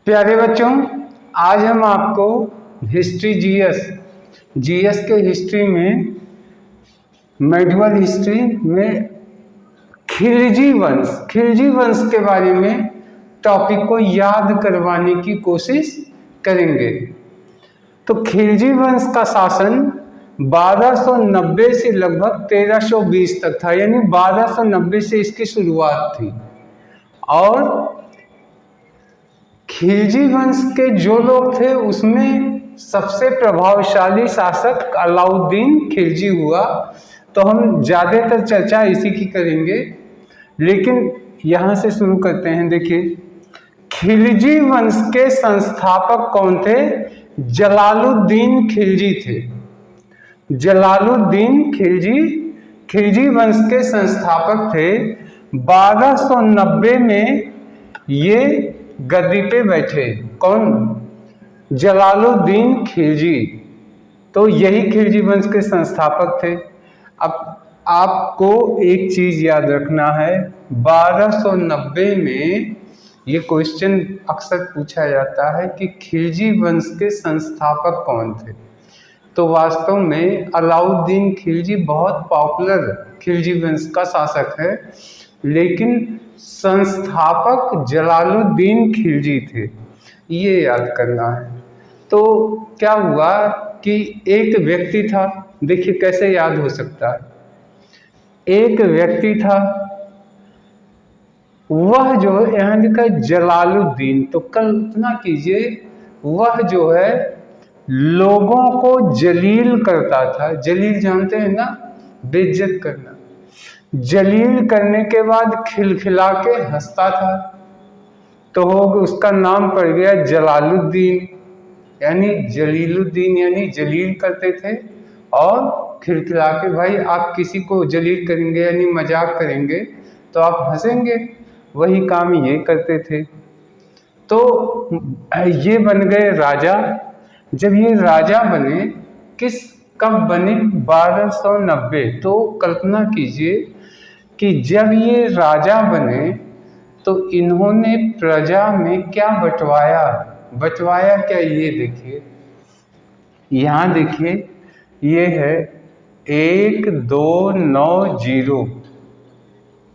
प्यारे बच्चों, आज हम आपको हिस्ट्री जीएस के हिस्ट्री में मेडिवल हिस्ट्री में खिलजी वंश के बारे में टॉपिक को याद करवाने की कोशिश करेंगे। तो खिलजी वंश का शासन 1290 से लगभग 1320 तक था, यानी 1290 से इसकी शुरुआत थी। और खिलजी वंश के जो लोग थे उसमें सबसे प्रभावशाली शासक अलाउद्दीन खिलजी हुआ। तो हम ज़्यादातर चर्चा इसी की करेंगे, लेकिन यहाँ से शुरू करते हैं। देखिए, खिलजी वंश के संस्थापक कौन थे? जलालुद्दीन खिलजी थे। जलालुद्दीन खिलजी वंश के संस्थापक थे। 1290 में ये गद्दी पे बैठे। कौन? जलालुद्दीन खिलजी। तो यही खिलजी वंश के संस्थापक थे। अब आपको एक चीज याद रखना है, 1290 में ये क्वेश्चन अक्सर पूछा जाता है कि खिलजी वंश के संस्थापक कौन थे। तो वास्तव में अलाउद्दीन खिलजी बहुत पॉपुलर खिलजी वंश का शासक है, लेकिन संस्थापक जलालुद्दीन खिलजी थे, ये याद करना है। तो क्या हुआ कि एक व्यक्ति था, देखिए कैसे याद हो सकता है। एक व्यक्ति था, वह जो यहाँ लिखा है जलालुद्दीन, तो कल्पना कीजिए वह जो है लोगों को जलील करता था। जलील जानते हैं ना, बेइज्जत करना। जलील करने के बाद खिलखिला के हंसता था, तो उसका नाम पड़ गया जलालुद्दीन, यानी जलीलुद्दीन, यानी जलील करते थे और खिलखिला के। भाई आप किसी को जलील करेंगे यानी मजाक करेंगे तो आप हंसेंगे, वही काम ये करते थे। तो ये बन गए राजा। जब ये राजा बने, कब बने? 1290। तो कल्पना कीजिए कि जब ये राजा बने तो इन्होंने प्रजा में क्या बंटवाया क्या? ये देखिए, यहाँ देखिए, ये है 1290,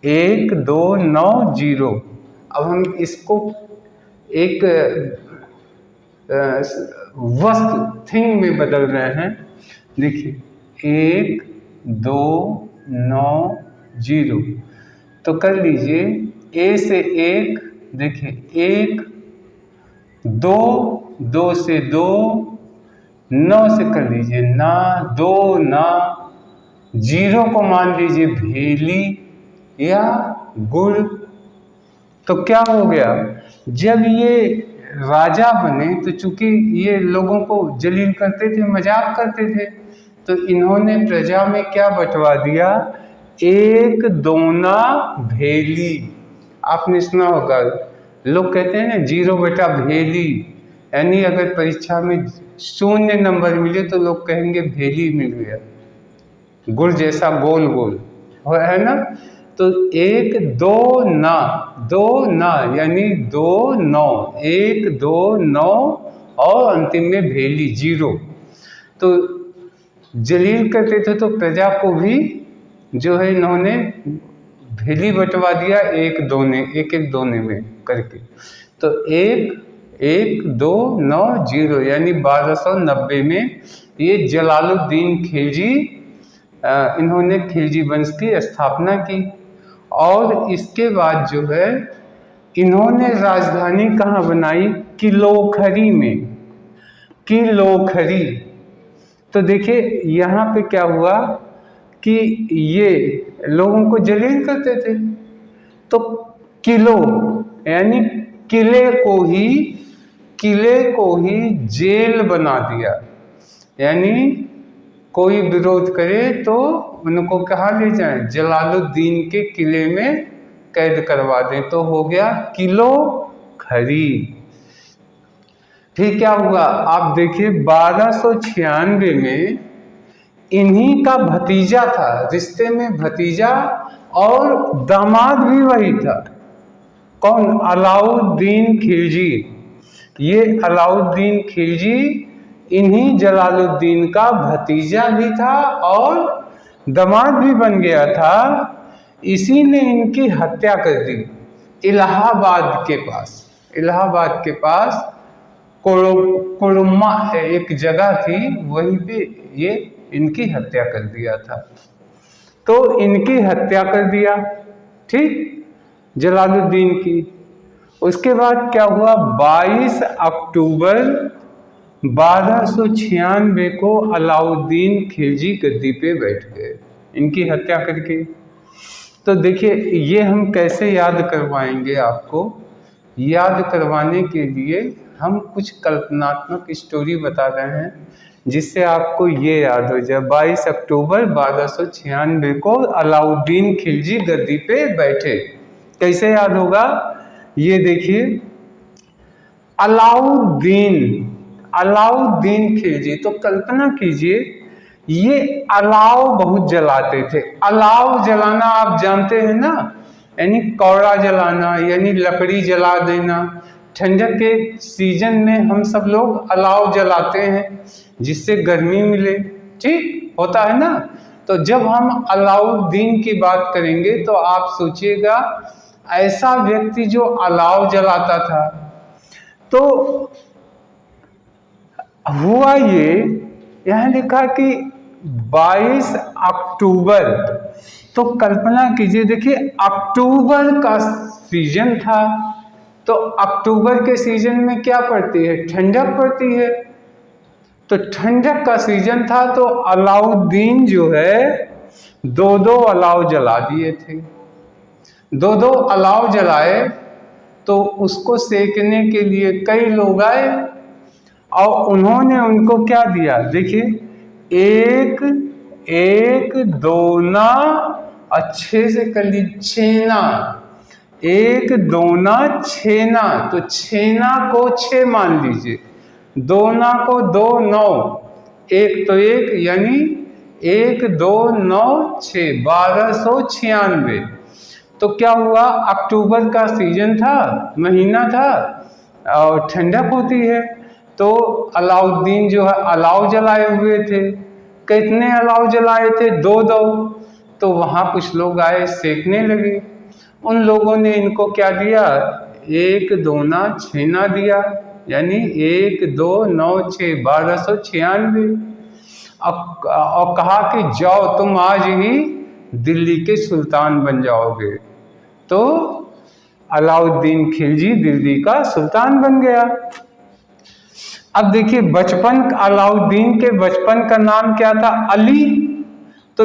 1290। अब हम इसको एक वस्तु थिंग में बदल रहे हैं। देखिए 1290, तो कर लीजिए ए से 1, देखिए 1, 2, 2 से 2, 9 से कर लीजिए ना, 2 ना, 0 को मान लीजिए भेली या गुड़। तो क्या हो गया? जब ये राजा बने तो चूंकि ये लोगों को जलील करते थे, मजाक करते थे, तो इन्होंने प्रजा में क्या बंटवा दिया? 1 दोना भेली। आपने सुना होगा, लोग कहते हैं ना 0 बटा भेली, यानी अगर परीक्षा में 0 नंबर मिले तो लोग कहेंगे भेली मिल गया, गुड़ जैसा गोल गोल है ना। तो 1 2 ना, 2 ना यानी 2 9, 1 2 9 और अंतिम में भेली 0। तो जलील करते थे तो प्रजा को भी जो है इन्होंने भेली बंटवा दिया, एक एक दोने में करके। तो 1 1 2 9 0 यानी 1290 में ये जलालुद्दीन खिलजी इन्होंने खिलजी वंश की स्थापना की। और इसके बाद जो है इन्होंने राजधानी कहाँ बनाई? किलोखरी में। किलोखरी। तो देखिए यहाँ पे क्या हुआ कि ये लोगों को जलील करते थे, तो किलो यानी किले को ही जेल बना दिया। यानी कोई विरोध करे तो उनको कहाँ ले जाएं? जलालुद्दीन के किले में कैद करवा दें। तो हो गया किलोखरी। फिर क्या हुआ? आप देखिए 1296 में इन्हीं का भतीजा था, रिश्ते में भतीजा और दामाद भी वही था। कौन? अलाउद्दीन खिलजी। ये अलाउद्दीन खिलजी इन्हीं जलालुद्दीन का भतीजा भी था और दामाद भी बन गया था। इसी ने इनकी हत्या कर दी इलाहाबाद के पास कोडुम्मा एक जगह थी, वहीं पे ये इनकी हत्या कर दिया था। तो इनकी हत्या कर दिया, ठीक, जलालुद्दीन की। उसके बाद क्या हुआ, 22 अक्टूबर 1296 को अलाउद्दीन खिलजी गद्दी पे बैठ गए इनकी हत्या करके। तो देखिए ये हम कैसे याद करवाएंगे आपको। याद करवाने के लिए हम कुछ कल्पनात्मक स्टोरी बता रहे हैं जिससे आपको ये याद हो जाए। 22 अक्टूबर 1296 को अलाउद्दीन खिलजी गद्दी पे बैठे, कैसे याद होगा ये देखिए। अलाउद्दीन खिलजी, तो कल्पना कीजिए ये अलाव बहुत जलाते थे। अलाव जलाना आप जानते हैं ना, यानी कौड़ा जलाना, यानी लकड़ी जला देना। ठंडक के सीजन में हम सब लोग अलाव जलाते हैं जिससे गर्मी मिले, ठीक होता है ना। तो जब हम अलाउद्दीन की बात करेंगे तो आप सोचिएगा ऐसा व्यक्ति जो अलाव जलाता था। तो हुआ ये, यहाँ लिखा कि 22 अक्टूबर, तो कल्पना कीजिए, देखिए अक्टूबर का सीजन था, तो अक्टूबर के सीजन में क्या पड़ती है, ठंडक पड़ती है। तो ठंडक का सीजन था तो अलाउद्दीन जो है 2-2 अलाव जला दिए थे। 2-2 अलाव जलाए तो उसको सेकने के लिए कई लोग आए और उन्होंने उनको क्या दिया, देखिए एक दोना, अच्छे से कर ली, छेना, एक दोना छेना, तो छेना को 6 मान लीजिए, दोना को 2 9, एक तो एक, यानी 1 2 9 6, 1296। तो क्या हुआ, अक्टूबर का सीजन था, महीना था और ठंडक होती है। तो अलाउद्दीन जो है अलाव जलाए हुए थे। कितने अलाव जलाए थे, 2-2। तो वहाँ कुछ लोग आए, सेकने लगे। उन लोगों ने इनको क्या दिया, 1 दोना छेना दिया, यानी 1 2 9 6, 1296। और कहा कि जाओ तुम आज ही दिल्ली के सुल्तान बन जाओगे। तो अलाउद्दीन खिलजी दिल्ली का सुल्तान बन गया। अब देखिए बचपन, अलाउद्दीन के बचपन का नाम क्या था, अली। तो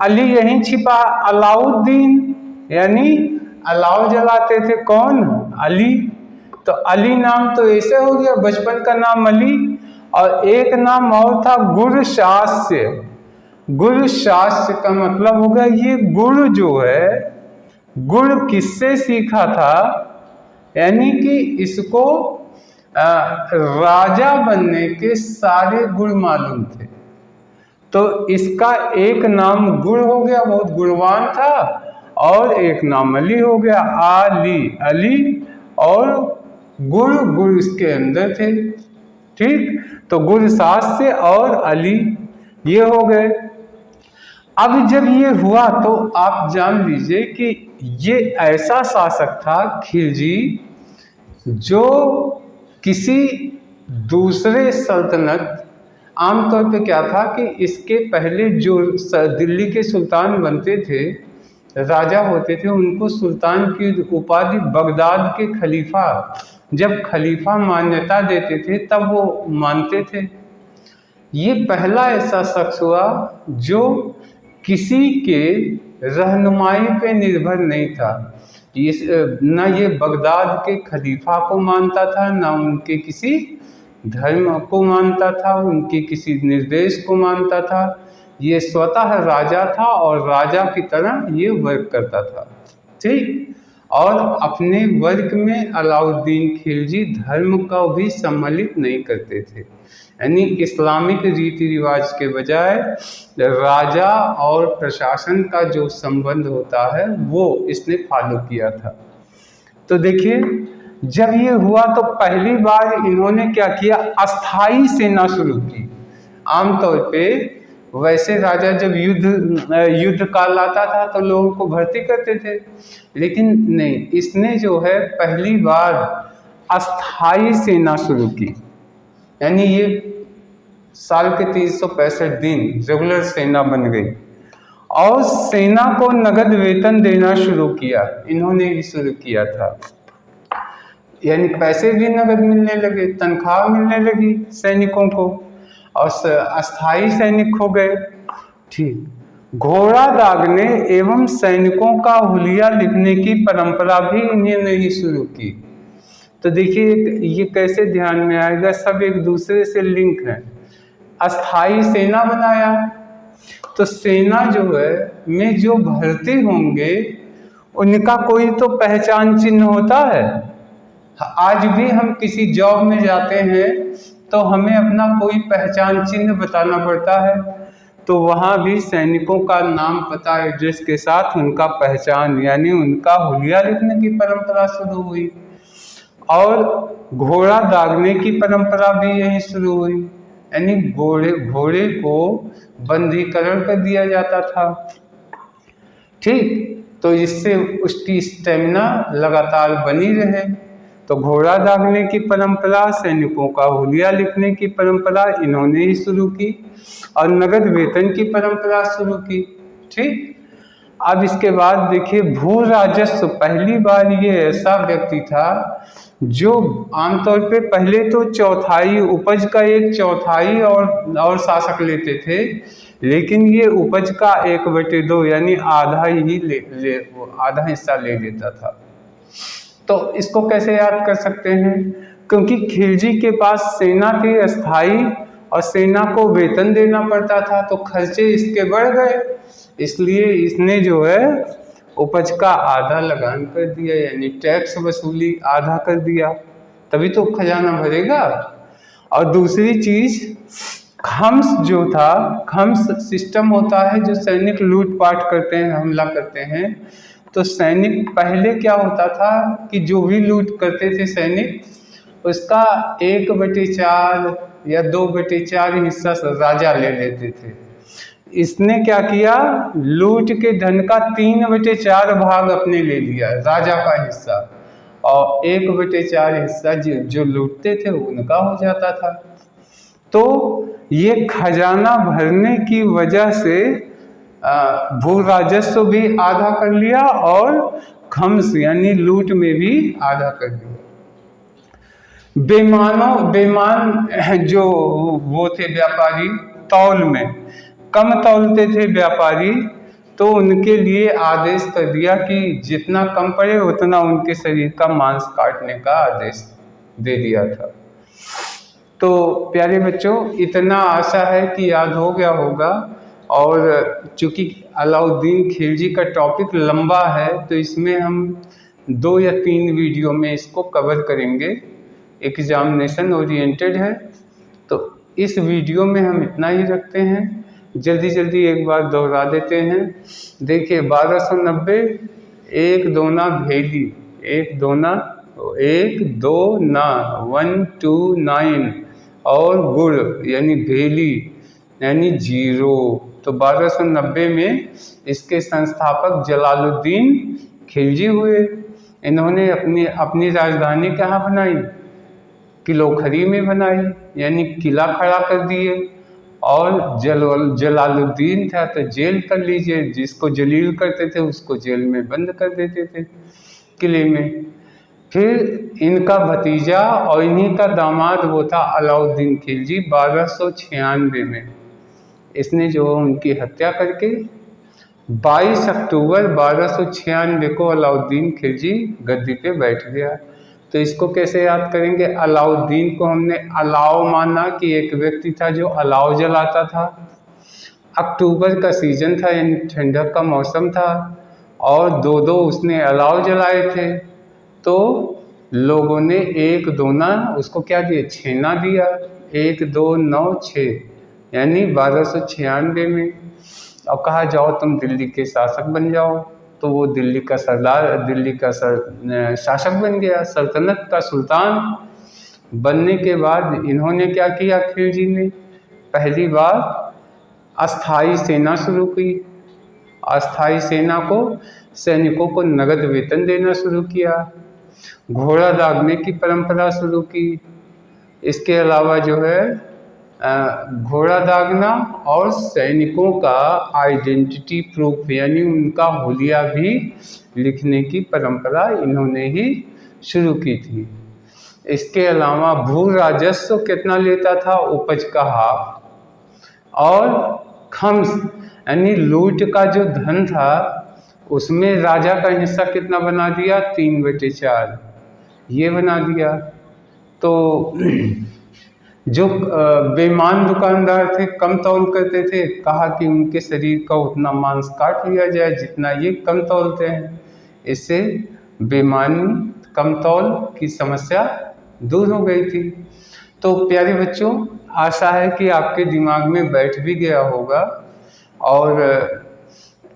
अली यहीं छिपा, अलाउद्दीन, यानी अलाव जलाते थे कौन, अली। तो अली नाम तो ऐसे हो गया, बचपन का नाम अली। और एक नाम और था गुरशास्य। गुरशास्य का मतलब होगा, ये गुर जो है, गुर किससे सीखा था, यानी कि इसको राजा बनने के सारे गुण मालूम थे। तो इसका एक नाम गुण हो गया, बहुत गुणवान था, और एक नाम अली हो गया, अली, और गुण इसके अंदर थे, ठीक। तो गुरशास्य और अली ये हो गए। अब जब ये हुआ तो आप जान लीजिए कि ये ऐसा शासक था खिलजी जो किसी दूसरे सल्तनत, आमतौर पे क्या था कि इसके पहले जो दिल्ली के सुल्तान बनते थे, राजा होते थे, उनको सुल्तान की उपाधि बगदाद के खलीफा, जब खलीफा मान्यता देते थे तब वो मानते थे। ये पहला ऐसा शख्स हुआ जो किसी के रहनुमाई पे निर्भर नहीं था। न ये बगदाद के खलीफा को मानता था, न उनके किसी धर्म को मानता था, उनके किसी निर्देश को मानता था। ये स्वतः राजा था और राजा की तरह ये वर्क करता था, ठीक। और अपने वर्क में अलाउद्दीन खिलजी धर्म का भी सम्मिलित नहीं करते थे, यानी इस्लामिक रीति रिवाज के बजाय राजा और प्रशासन का जो संबंध होता है वो इसने फॉलो किया था। तो देखिए जब ये हुआ तो पहली बार इन्होंने क्या किया, अस्थाई सेना शुरू की। आमतौर पे वैसे राजा जब युद्ध काल आता था तो लोगों को भर्ती करते थे, लेकिन नहीं, इसने जो है पहली बार अस्थाई सेना शुरू की। यानी ये साल के 365 दिन रेगुलर सेना बन गई और सेना को नगद वेतन देना शुरू किया। इन्होंने ही शुरू किया था, यानी पैसे भी नगद मिलने लगे, तनख्वाह मिलने लगी सैनिकों को और अस्थाई सैनिक हो गए। ठीक, घोड़ा दागने एवं सैनिकों का हुलिया लिखने की परंपरा भी इन्होंने ही शुरू की। तो देखिए ये कैसे ध्यान में आएगा, सब एक दूसरे से लिंक है। अस्थाई सेना बनाया तो सेना जो है में जो भर्ती होंगे उनका कोई तो पहचान चिन्ह होता है। आज भी हम किसी जॉब में जाते हैं तो हमें अपना कोई पहचान चिन्ह बताना पड़ता है, तो वहाँ भी सैनिकों का नाम पता एड्रेस के साथ उनका पहचान यानी उनका हुलिया लिखने की परंपरा शुरू हुई। और घोड़ा दागने की परंपरा भी यही शुरू हुई, यानी घोड़े को बंधीकरण कर दिया जाता था। ठीक, तो इससे उसकी स्टेमिना लगातार बनी रहे। तो घोड़ा दागने की परंपरा, सैनिकों का हुलिया लिखने की परंपरा इन्होंने ही शुरू की और नगद वेतन की परंपरा शुरू की। ठीक, अब इसके बाद देखिए भू राजस्व। पहली बार ये ऐसा व्यक्ति था जो आमतौर पे पहले तो चौथाई उपज का 1/4 और शासक लेते थे, लेकिन ये उपज का 1/2 यानी आधा ही आधा हिस्सा ले लेता था। तो इसको कैसे याद कर सकते हैं, क्योंकि खिलजी के पास सेना थी अस्थाई और सेना को वेतन देना पड़ता था, तो खर्चे इसके बढ़ गए, इसलिए इसने जो है उपज का आधा लगान कर दिया, यानी टैक्स वसूली आधा कर दिया, तभी तो खजाना भरेगा। और दूसरी चीज खम्स जो था, खम्स सिस्टम होता है जो सैनिक लूटपाट करते हैं, हमला करते हैं। तो सैनिक पहले क्या होता था कि जो भी लूट करते थे सैनिक, उसका 1/4 या 2/4 हिस्सा राजा ले लेते थे। इसने क्या किया, लूट के धन का 3/4 भाग अपने ले लिया, राजा का हिस्सा, और 1/4 हिस्सा जो लूटते थे उनका हो जाता था। तो ये खजाना भरने की वजह से भू राजस्व भी आधा कर लिया और खम्स यानी लूट में भी आधा कर दिया। बेमान जो वो थे व्यापारी, तौल में कम तौलते थे व्यापारी, तो उनके लिए आदेश कर दिया कि जितना कम पड़े उतना उनके शरीर का मांस काटने का आदेश दे दिया था। तो प्यारे बच्चों, इतना आशा है कि याद हो गया होगा। और चूँकि अलाउद्दीन खिलजी का टॉपिक लंबा है तो इसमें हम 2 या 3 वीडियो में इसको कवर करेंगे, एग्जामिनेशन ओरिएंटेड है। तो इस वीडियो में हम इतना ही रखते हैं, जल्दी जल्दी एक बार दोहरा देते हैं। देखिए 1290, 1 दूना भेली, 1 दूना 1 2 ना 1 2 9 और गुड़ यानी भेली यानी 0। तो 1290 में इसके संस्थापक जलालुद्दीन खिलजी हुए। इन्होंने अपनी राजधानी कहाँ बनाई, किलोखरी में बनाई, यानी किला खड़ा कर दिए। और जलालुद्दीन था तो जेल कर लीजिए, जिसको जलील करते थे उसको जेल में बंद कर देते थे किले में। फिर इनका भतीजा और इन्हीं का दामाद वो था अलाउद्दीन खिलजी, 1296 में इसने जो उनकी हत्या करके 22 अक्टूबर 1296 को अलाउद्दीन खिलजी गद्दी पे बैठ गया। तो इसको कैसे याद करेंगे, अलाउद्दीन को हमने अलाव माना कि एक व्यक्ति था जो अलाव जलाता था। अक्टूबर का सीजन था यानी ठंडक का मौसम था और 2 उसने अलाव जलाए थे, तो लोगों ने 1 दूना उसको क्या दिया, छेना दिया, 1 2 9 6 यानी 1296 में, और कहा जाओ तुम दिल्ली के शासक बन जाओ। तो वो दिल्ली का सरदार, दिल्ली का शासक बन गया। सल्तनत का सुल्तान बनने के बाद इन्होंने क्या किया, खिलजी ने पहली बार अस्थाई सेना शुरू की। अस्थाई सेना को, सैनिकों को नगद वेतन देना शुरू किया। घोड़ा दागने की परंपरा शुरू की। इसके अलावा जो है घोड़ा दागना और सैनिकों का आइडेंटिटी प्रूफ यानी उनका हुलिया भी लिखने की परंपरा इन्होंने ही शुरू की थी। इसके अलावा भू राजस्व कितना लेता था, उपज का हाफ, और खम्स यानी लूट का जो धन था उसमें राजा का हिस्सा कितना बना दिया, 3/4 ये बना दिया। तो जो बेईमान दुकानदार थे, कम तौल करते थे, कहा कि उनके शरीर का उतना मांस काट लिया जाए जितना ये कम तौलते हैं। इससे बेईमानी, कम तौल की समस्या दूर हो गई थी। तो प्यारे बच्चों, आशा है कि आपके दिमाग में बैठ भी गया होगा, और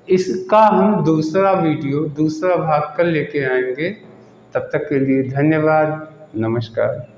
इसका हम दूसरा वीडियो, दूसरा भाग कल लेके आएंगे। तब तक के लिए धन्यवाद, नमस्कार।